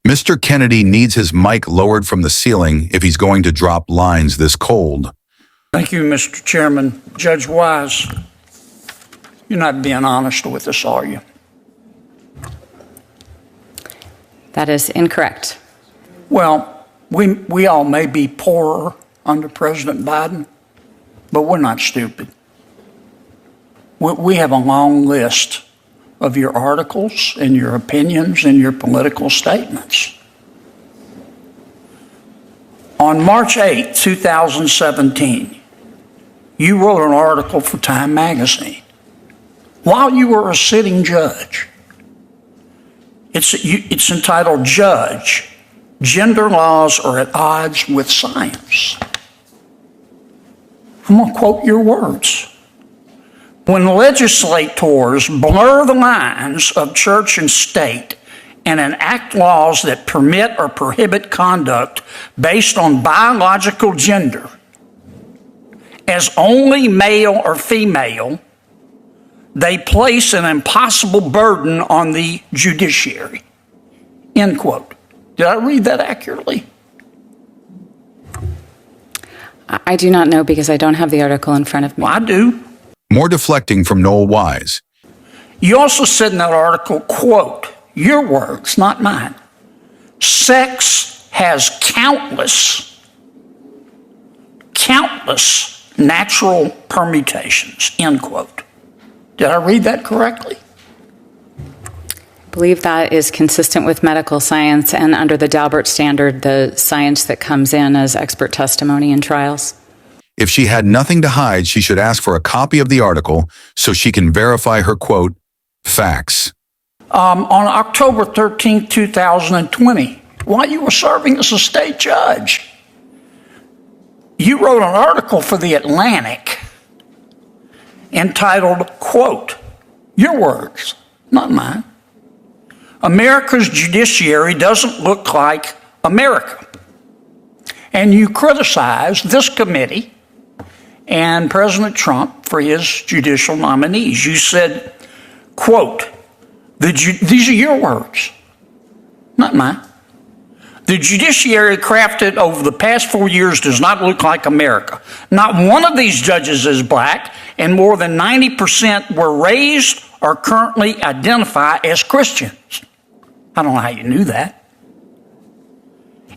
Mr. Kennedy needs his mic lowered from the ceiling if he's going to drop lines this cold. Thank you, Mr. Chairman. Judge Wise, you're not being honest with us, are you? That is incorrect. Well, we all may be poorer under President Biden, but we're not stupid. We have a long list of your articles and your opinions and your political statements. On March 8, 2017, you wrote an article for Time magazine while you were a sitting judge. It's entitled Judge, Gender Laws Are at Odds with Science. I'm going to quote your words. When legislators blur the lines of church and state and enact laws that permit or prohibit conduct based on biological gender as only male or female, they place an impossible burden on the judiciary. End quote. Did I read that accurately? I do not know because I don't have the article in front of me. Well, I do. More deflecting from Noel Wise. You also said in that article, quote, your words, not mine, sex has countless natural permutations, end quote. Did I read that correctly? I believe that is consistent with medical science and under the Daubert standard, the science that comes in as expert testimony in trials. If she had nothing to hide, she should ask for a copy of the article so she can verify her, quote, facts. On October 13, 2020, while you were serving as a state judge, you wrote an article for The Atlantic entitled, quote, your words, not mine, America's judiciary doesn't look like America. And you criticized this committee and President Trump for his judicial nominees. You said, quote, these are your words, not mine. The judiciary crafted over the past 4 years does not look like America. Not one of these judges is black, and more than 90% were raised or currently identify as Christians. I don't know how you knew that.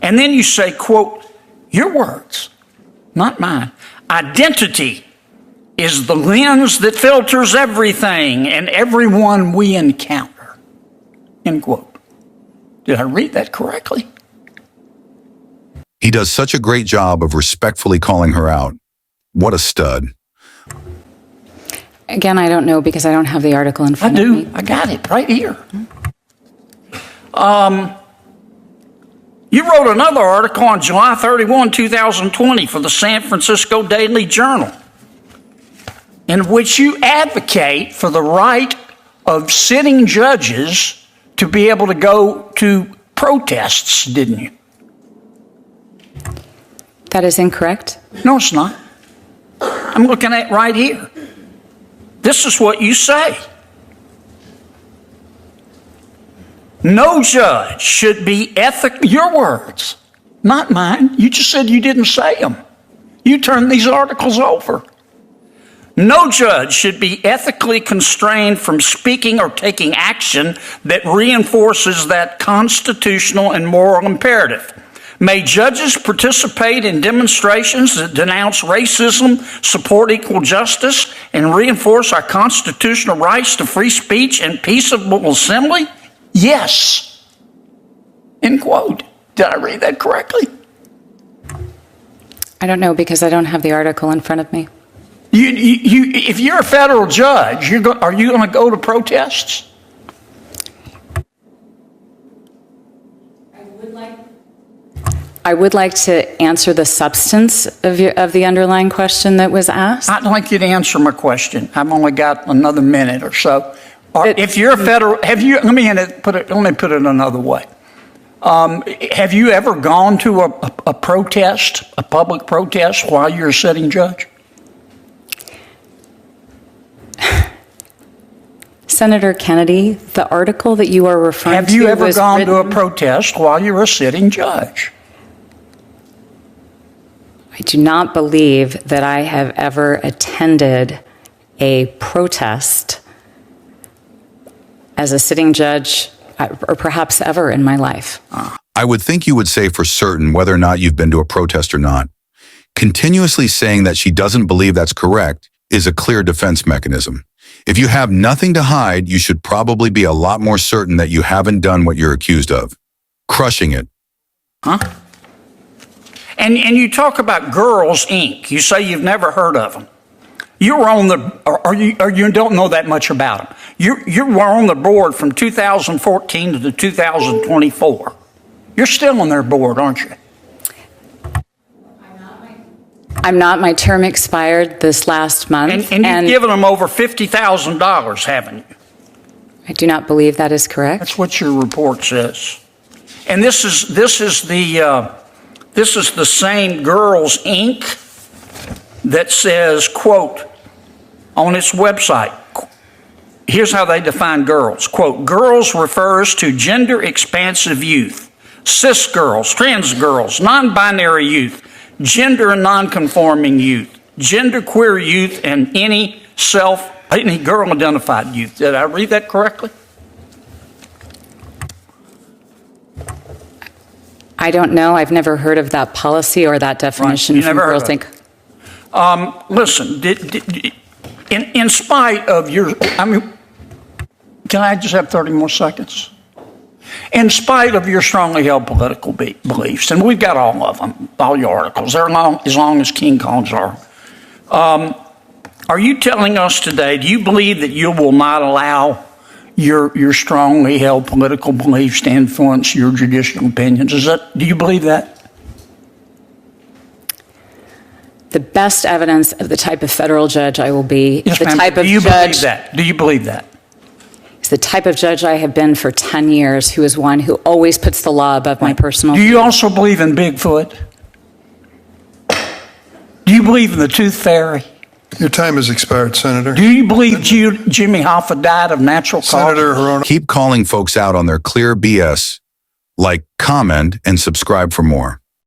And then you say, quote, your words, not mine. Identity is the lens that filters everything and everyone we encounter. End quote. Did I read that correctly? He does such a great job of respectfully calling her out. What a stud. Again, I don't know because I don't have the article in front of me. I do. I got it right here. You wrote another article on July 31, 2020 for the San Francisco Daily Journal in which you advocate for the right of sitting judges to be able to go to protests, didn't you? That is incorrect. No, it's not. I'm looking at it right here. This is what you say. No judge should be ethical. Your words, not mine. You just said you didn't say them. You turned these articles over. No judge should be ethically constrained from speaking or taking action that reinforces that constitutional and moral imperative. May judges participate in demonstrations that denounce racism, support equal justice, and reinforce our constitutional rights to free speech and peaceable assembly? Yes. End quote. Did I read that correctly? I don't know because I don't have the article in front of me. If you're a federal judge, are you going to go to protests? I would like to answer the substance of the underlying question that was asked. I'd like you to answer my question. I've only got another minute or so. If you're a federal, let me put it another way. Have you ever gone to a protest, a public protest, while you're a sitting judge? Senator Kennedy, the article that you are referring to Have you ever was gone to a written- protest while you were a sitting judge? I do not believe that I have ever attended a protest as a sitting judge, or perhaps ever in my life. I would think you would say for certain whether or not you've been to a protest or not. Continuously saying that she doesn't believe that's correct is a clear defense mechanism. If you have nothing to hide, you should probably be a lot more certain that you haven't done what you're accused of. Crushing it. Huh? And you talk about Girls, Inc. You say you've never heard of them. You were on the, or you don't know that much about them. You were on the board from 2014 to 2024. You're still on their board, aren't you? I'm not. My term expired this last month. And you've given them over $50,000, haven't you? I do not believe that is correct. That's what your report says. And this is the same Girls, Inc. that says, quote, on its website, here's how they define girls. Quote, girls refers to gender-expansive youth, cis girls, trans girls, non-binary youth, gender and non-conforming youth, genderqueer youth, and any girl-identified youth. Did I read that correctly? I don't know. I've never heard of that policy or that definition. Right. You never heard Girls of Inc. Listen, in spite of your, can I just have 30 more seconds? In spite of your strongly held political beliefs, and we've got all of them, all your articles, they're as long as King Kong's are you telling us today, do you believe that you will not allow your strongly held political beliefs to influence your judicial opinions? Do you believe that? The best evidence of the type of federal judge I will be, Yes, the ma'am. type of Do you judge, believe that? Do you believe that? is the type of judge I have been for 10 years, who is one who always puts the law above my personal. Do you also believe in Bigfoot? Do you believe in the Tooth Fairy? Your time has expired, Senator. Do you believe Jimmy Hoffa died of natural causes? Senator Hirono. Keep calling folks out on their clear BS. Like, comment, and subscribe for more.